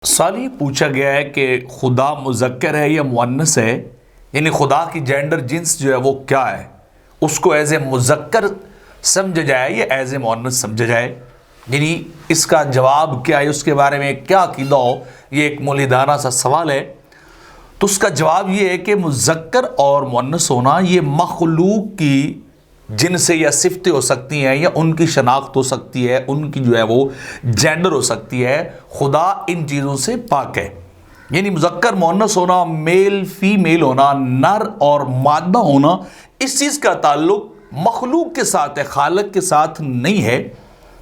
سوال یہ پوچھا گیا ہے کہ خدا مذکر ہے یا مؤنث ہے، یعنی خدا کی جینڈر جنس جو ہے وہ کیا ہے، اس کو ایز اے مذکر سمجھا جائے یا ایز اے مؤنث سمجھا جائے، یعنی اس کا جواب کیا ہے، اس کے بارے میں کیا عقیدہ ہو، یہ ایک مولیدانہ سا سوال ہے۔ تو اس کا جواب یہ ہے کہ مذکر اور مؤنث ہونا یہ مخلوق کی جنس یا صفتیں ہو سکتی ہیں یا ان کی شناخت ہو سکتی ہے، ان کی جو ہے وہ جینڈر ہو سکتی ہے۔ خدا ان چیزوں سے پاک ہے، یعنی مذکر مؤنث ہونا، میل فیمیل ہونا، نر اور مادہ ہونا، اس چیز کا تعلق مخلوق کے ساتھ ہے، خالق کے ساتھ نہیں ہے۔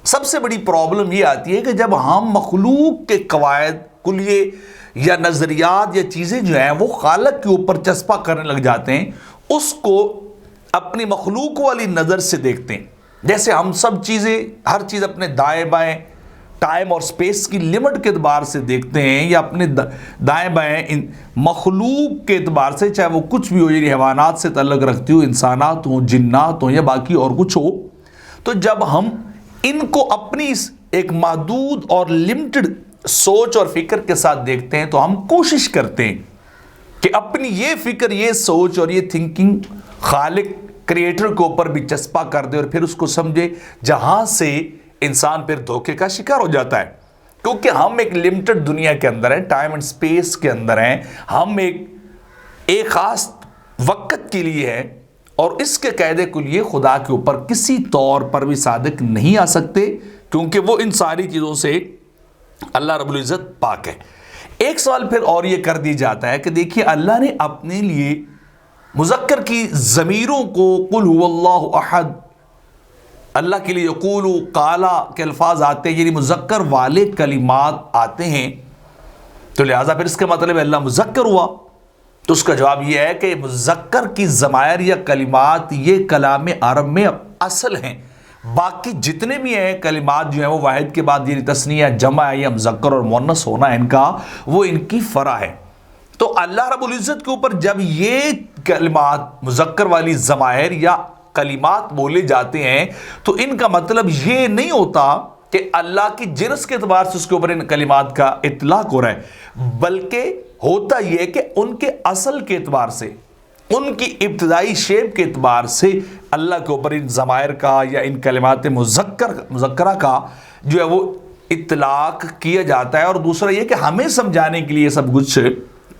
سب سے بڑی پرابلم یہ آتی ہے کہ جب ہم مخلوق کے قواعد کلیے یا نظریات یا چیزیں جو ہیں وہ خالق کے اوپر چسپاں کرنے لگ جاتے ہیں، اس کو اپنی مخلوق والی نظر سے دیکھتے ہیں۔ جیسے ہم سب چیزیں، ہر چیز اپنے دائیں بائیں ٹائم اور سپیس کی لمٹ کے اعتبار سے دیکھتے ہیں، یا اپنے دائیں بائیں مخلوق کے اعتبار سے، چاہے وہ کچھ بھی ہو، یعنی حیوانات سے تعلق رکھتی ہو، انسانات ہوں، جنات ہوں یا باقی اور کچھ ہو۔ تو جب ہم ان کو اپنی ایک محدود اور لمٹڈ سوچ اور فکر کے ساتھ دیکھتے ہیں، تو ہم کوشش کرتے ہیں کہ اپنی یہ فکر، یہ سوچ اور یہ تھنکنگ خالق کریٹر کے اوپر بھی چسپاں کر دے اور پھر اس کو سمجھے، جہاں سے انسان پھر دھوکے کا شکار ہو جاتا ہے۔ کیونکہ ہم ایک لمٹڈ دنیا کے اندر ہیں، ٹائم اینڈ سپیس کے اندر ہیں، ہم ایک خاص وقت کے لیے ہیں، اور اس کے قاعدے کے لیے خدا کے اوپر کسی طور پر بھی صادق نہیں آ سکتے، کیونکہ وہ ان ساری چیزوں سے اللہ رب العزت پاک ہے۔ ایک سوال پھر اور یہ کر دی جاتا ہے کہ دیکھیے، اللہ نے اپنے لیے مذکر کی ضمیروں کو قل هو اللہ احد، اللہ کے لیے یقول قالا کے الفاظ آتے ہیں، یعنی مذکر والے کلمات آتے ہیں، تو لہٰذا پھر اس کا مطلب ہے اللہ مذکر ہوا۔ تو اس کا جواب یہ ہے کہ مذکر کی ضمائر یا کلمات یہ کلام عرب میں اصل ہیں، باقی جتنے بھی ہیں کلمات جو ہیں وہ واحد کے بعد یعنی تثنیہ، جمع یا مذکر اور مؤنث ہونا ان کا، وہ ان کی فرع ہے۔ تو اللہ رب العزت کے اوپر جب یہ کلمات مذکر والی ضمائر یا کلمات بولے جاتے ہیں، تو ان کا مطلب یہ نہیں ہوتا کہ اللہ کی جنس کے اعتبار سے اس کے اوپر ان کلمات کا اطلاق ہو رہا ہے، بلکہ ہوتا یہ کہ ان کے اصل کے اعتبار سے، ان کی ابتدائی شیپ کے اعتبار سے اللہ کے اوپر ان ضمائر کا یا ان کلمات مذکرہ کا جو ہے وہ اطلاق کیا جاتا ہے۔ اور دوسرا یہ کہ ہمیں سمجھانے کے لیے سب کچھ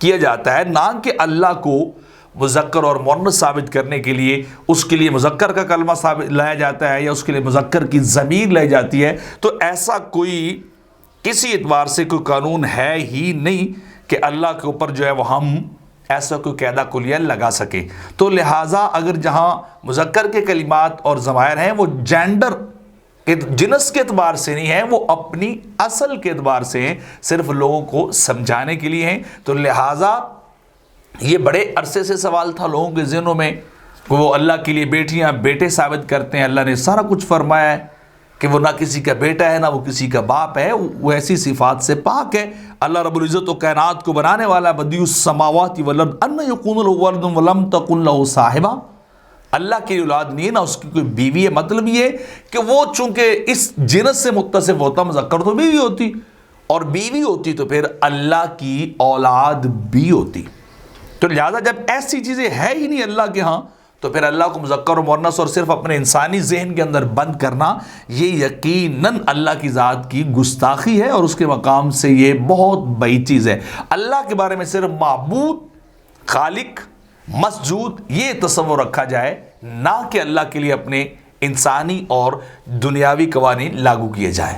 کیا جاتا ہے، نہ کہ اللہ کو مذکر اور مؤنث ثابت کرنے کے لیے اس کے لیے مذکر کا کلمہ ثابت لایا جاتا ہے یا اس کے لیے مذکر کی ضمیر لائی جاتی ہے۔ تو ایسا کوئی کسی اعتبار سے کوئی قانون ہے ہی نہیں کہ اللہ کے اوپر جو ہے وہ ہم ایسا کوئی قاعدہ کلیہ لگا سکے۔ تو لہٰذا اگر جہاں مذکر کے کلمات اور ضمائر ہیں وہ جینڈر جنس کے اعتبار سے نہیں ہیں، وہ اپنی اصل کے اعتبار سے ہیں، صرف لوگوں کو سمجھانے کے لیے ہیں۔ تو لہٰذا یہ بڑے عرصے سے سوال تھا لوگوں کے ذہنوں میں، وہ اللہ کے لیے بیٹیاں بیٹے ثابت کرتے ہیں، اللہ نے سارا کچھ فرمایا ہے کہ وہ نہ کسی کا بیٹا ہے نہ وہ کسی کا باپ ہے، وہ ایسی صفات سے پاک ہے۔ اللہ رب العزت و کائنات کو بنانے والا بدیع السماوات والارض ان یکون له ولد ولم تکن له صاحبہ، اللہ کی اولاد نہیں ہے نہ اس کی کوئی بیوی ہے۔ مطلب یہ کہ وہ چونکہ اس جنس سے متصف ہوتا، مذکر تو بیوی ہوتی، اور بیوی ہوتی تو پھر اللہ کی اولاد بھی ہوتی۔ تو لہٰذا جب ایسی چیزیں ہے ہی نہیں اللہ کے ہاں، تو پھر اللہ کو مذکر و مؤنث اور صرف اپنے انسانی ذہن کے اندر بند کرنا یہ یقیناً اللہ کی ذات کی گستاخی ہے، اور اس کے مقام سے یہ بہت بڑی چیز ہے۔ اللہ کے بارے میں صرف معبود، خالق، مسجود یہ تصور رکھا جائے، نہ کہ اللہ کے لیے اپنے انسانی اور دنیاوی قوانین لاگو کیے جائیں۔